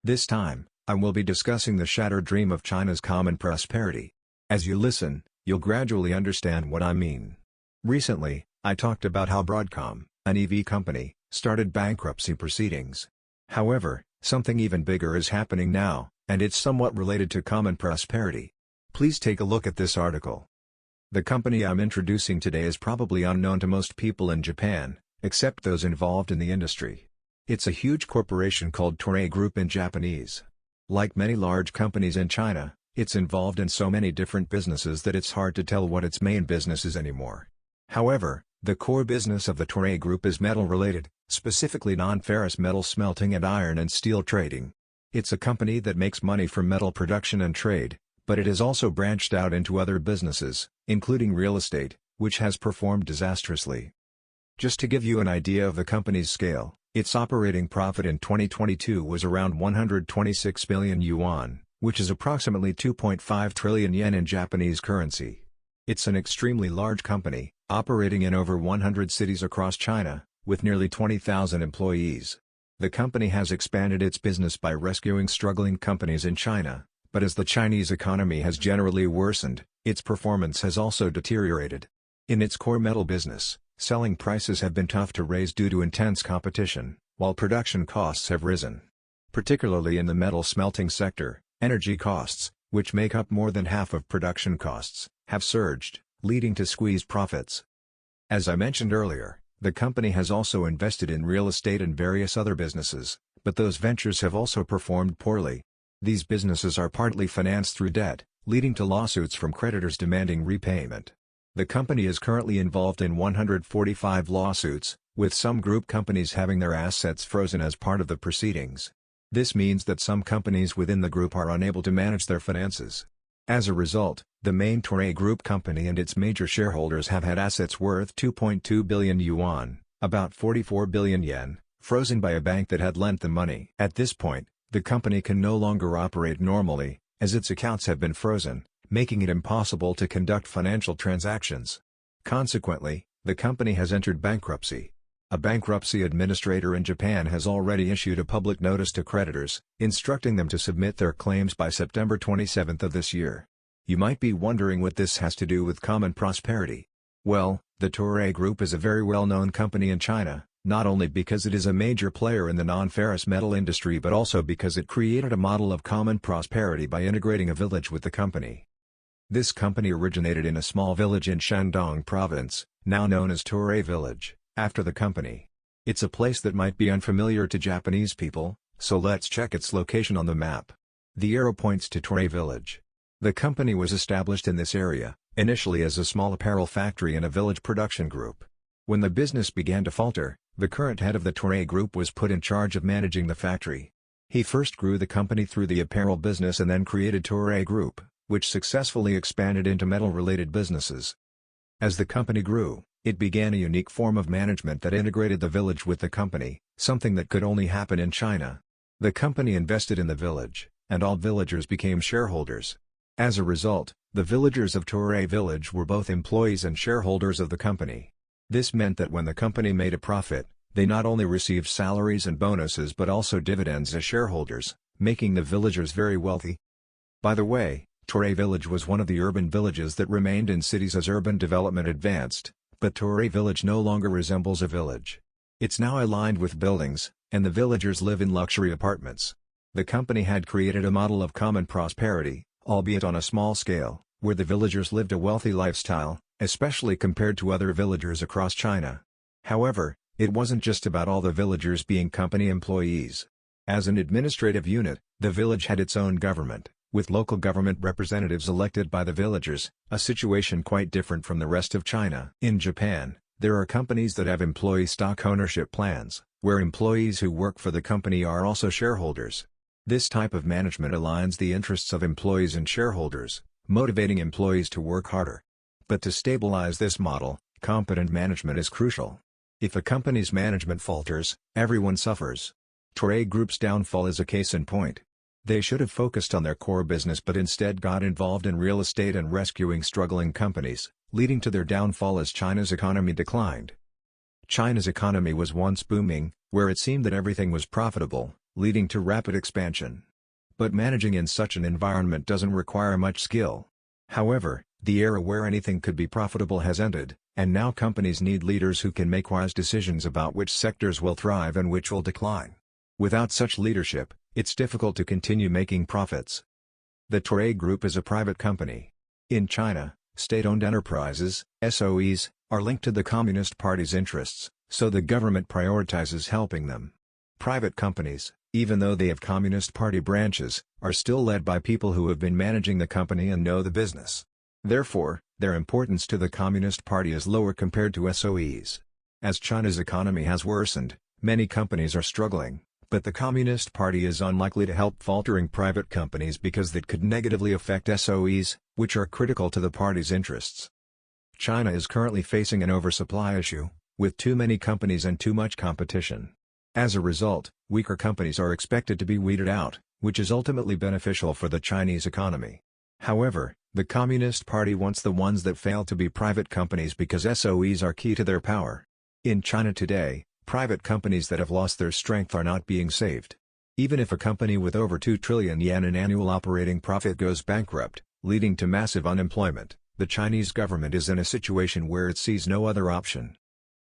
This time, I will be discussing the shattered dream of China's common prosperity. As you listen, you'll gradually understand what I mean. Recently, I talked about how Broadcom, an EV company, started bankruptcy proceedings. However, something even bigger is happening now, and it's somewhat related to common prosperity. Please take a look at this article. The company I'm introducing today is probably unknown to most people in Japan, except those involved in the industry. It's a huge corporation called Toray Group in Japanese. Like many large companies in China, it's involved in so many different businesses that it's hard to tell what its main business is anymore. However, the core business of the Toray Group is metal-related, specifically non-ferrous metal smelting and iron and steel trading. It's a company that makes money from metal production and trade, but it has also branched out into other businesses, including real estate, which has performed disastrously. Just to give you an idea of the company's scale, its operating profit in 2022 was around 126 billion yuan, which is approximately 2.5 trillion yen in Japanese currency. It's an extremely large company, operating in over 100 cities across China, with nearly 20,000 employees. The company has expanded its business by rescuing struggling companies in China, but as the Chinese economy has generally worsened, its performance has also deteriorated. In its core metal business, selling prices have been tough to raise due to intense competition, while production costs have risen. Particularly in the metal smelting sector, energy costs, which make up more than half of production costs, have surged, leading to squeezed profits. As I mentioned earlier, the company has also invested in real estate and various other businesses, but those ventures have also performed poorly. These businesses are partly financed through debt, leading to lawsuits from creditors demanding repayment. The company is currently involved in 145 lawsuits, with some group companies having their assets frozen as part of the proceedings. This means that some companies within the group are unable to manage their finances. As a result, the main Toray Group company and its major shareholders have had assets worth 2.2 billion yuan, about 44 billion yen, frozen by a bank that had lent them money. At this point, the company can no longer operate normally, as its accounts have been frozen, making it impossible to conduct financial transactions. Consequently, the company has entered bankruptcy. A bankruptcy administrator in Japan has already issued a public notice to creditors, instructing them to submit their claims by September 27 of this year. You might be wondering what this has to do with common prosperity. Well, the Toray Group is a very well-known company in China, not only because it is a major player in the non-ferrous metal industry but also because it created a model of common prosperity by integrating a village with the company. This company originated in a small village in Shandong province, now known as Toray Village, after the company. It's a place that might be unfamiliar to Japanese people, so let's check its location on the map. The arrow points to Toray Village. The company was established in this area, initially as a small apparel factory and a village production group. When the business began to falter, the current head of the Toray Group was put in charge of managing the factory. He first grew the company through the apparel business and then created Toray Group, which successfully expanded into metal-related businesses. As the company grew, it began a unique form of management that integrated the village with the company, something that could only happen in China. The company invested in the village, and all villagers became shareholders. As a result, the villagers of Toray Village were both employees and shareholders of the company. This meant that when the company made a profit, they not only received salaries and bonuses but also dividends as shareholders, making the villagers very wealthy. By the way, Toray Village was one of the urban villages that remained in cities as urban development advanced, but Toray Village no longer resembles a village. It's now aligned with buildings, and the villagers live in luxury apartments. The company had created a model of common prosperity, albeit on a small scale, where the villagers lived a wealthy lifestyle, especially compared to other villagers across China. However, it wasn't just about all the villagers being company employees. As an administrative unit, the village had its own government, with local government representatives elected by the villagers, a situation quite different from the rest of China. In Japan, there are companies that have employee stock ownership plans, where employees who work for the company are also shareholders. This type of management aligns the interests of employees and shareholders, motivating employees to work harder. But to stabilize this model, competent management is crucial. If a company's management falters, everyone suffers. Toray Group's downfall is a case in point. They should have focused on their core business but instead got involved in real estate and rescuing struggling companies, leading to their downfall as China's economy declined. China's economy was once booming, where it seemed that everything was profitable, leading to rapid expansion. But managing in such an environment doesn't require much skill. However, the era where anything could be profitable has ended, and now companies need leaders who can make wise decisions about which sectors will thrive and which will decline. Without such leadership, it's difficult to continue making profits. The Toray Group is a private company. In China, state-owned enterprises, SOEs, are linked to the Communist Party's interests, so the government prioritizes helping them. Private companies, even though they have Communist Party branches, are still led by people who have been managing the company and know the business. Therefore, their importance to the Communist Party is lower compared to SOEs. As China's economy has worsened, many companies are struggling, but the Communist Party is unlikely to help faltering private companies because that could negatively affect SOEs, which are critical to the party's interests. China is currently facing an oversupply issue, with too many companies and too much competition. As a result, weaker companies are expected to be weeded out, which is ultimately beneficial for the Chinese economy. However, the Communist Party wants the ones that fail to be private companies because SOEs are key to their power. In China today, private companies that have lost their strength are not being saved. Even if a company with over 2 trillion yen in annual operating profit goes bankrupt, leading to massive unemployment, the Chinese government is in a situation where it sees no other option.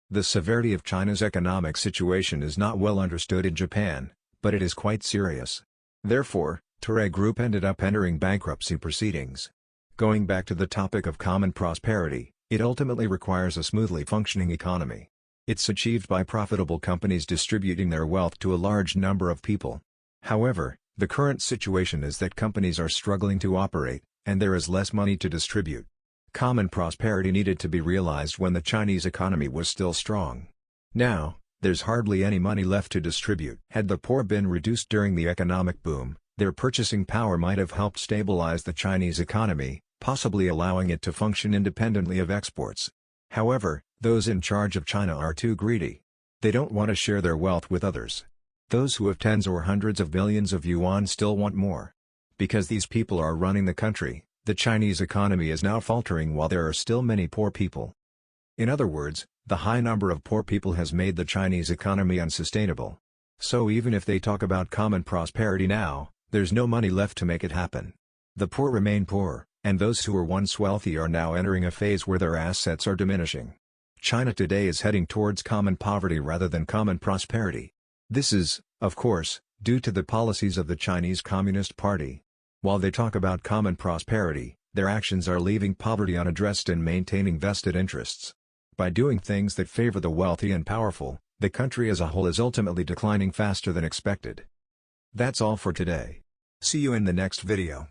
The severity of China's economic situation is not well understood in Japan, but it is quite serious. Therefore, Toray Group ended up entering bankruptcy proceedings. Going back to the topic of common prosperity, it ultimately requires a smoothly functioning economy. It's achieved by profitable companies distributing their wealth to a large number of people. However, the current situation is that companies are struggling to operate, and there is less money to distribute. Common prosperity needed to be realized when the Chinese economy was still strong. Now, there's hardly any money left to distribute. Had the poor been reduced during the economic boom, their purchasing power might have helped stabilize the Chinese economy, possibly allowing it to function independently of exports. However, those in charge of China are too greedy. They don't want to share their wealth with others. Those who have tens or hundreds of billions of yuan still want more. Because these people are running the country, the Chinese economy is now faltering while there are still many poor people. In other words, the high number of poor people has made the Chinese economy unsustainable. So even if they talk about common prosperity now, there's no money left to make it happen. The poor remain poor, and those who were once wealthy are now entering a phase where their assets are diminishing. China today is heading towards common poverty rather than common prosperity. This is, of course, due to the policies of the Chinese Communist Party. While they talk about common prosperity, their actions are leaving poverty unaddressed and maintaining vested interests. By doing things that favor the wealthy and powerful, the country as a whole is ultimately declining faster than expected. That's all for today. See you in the next video.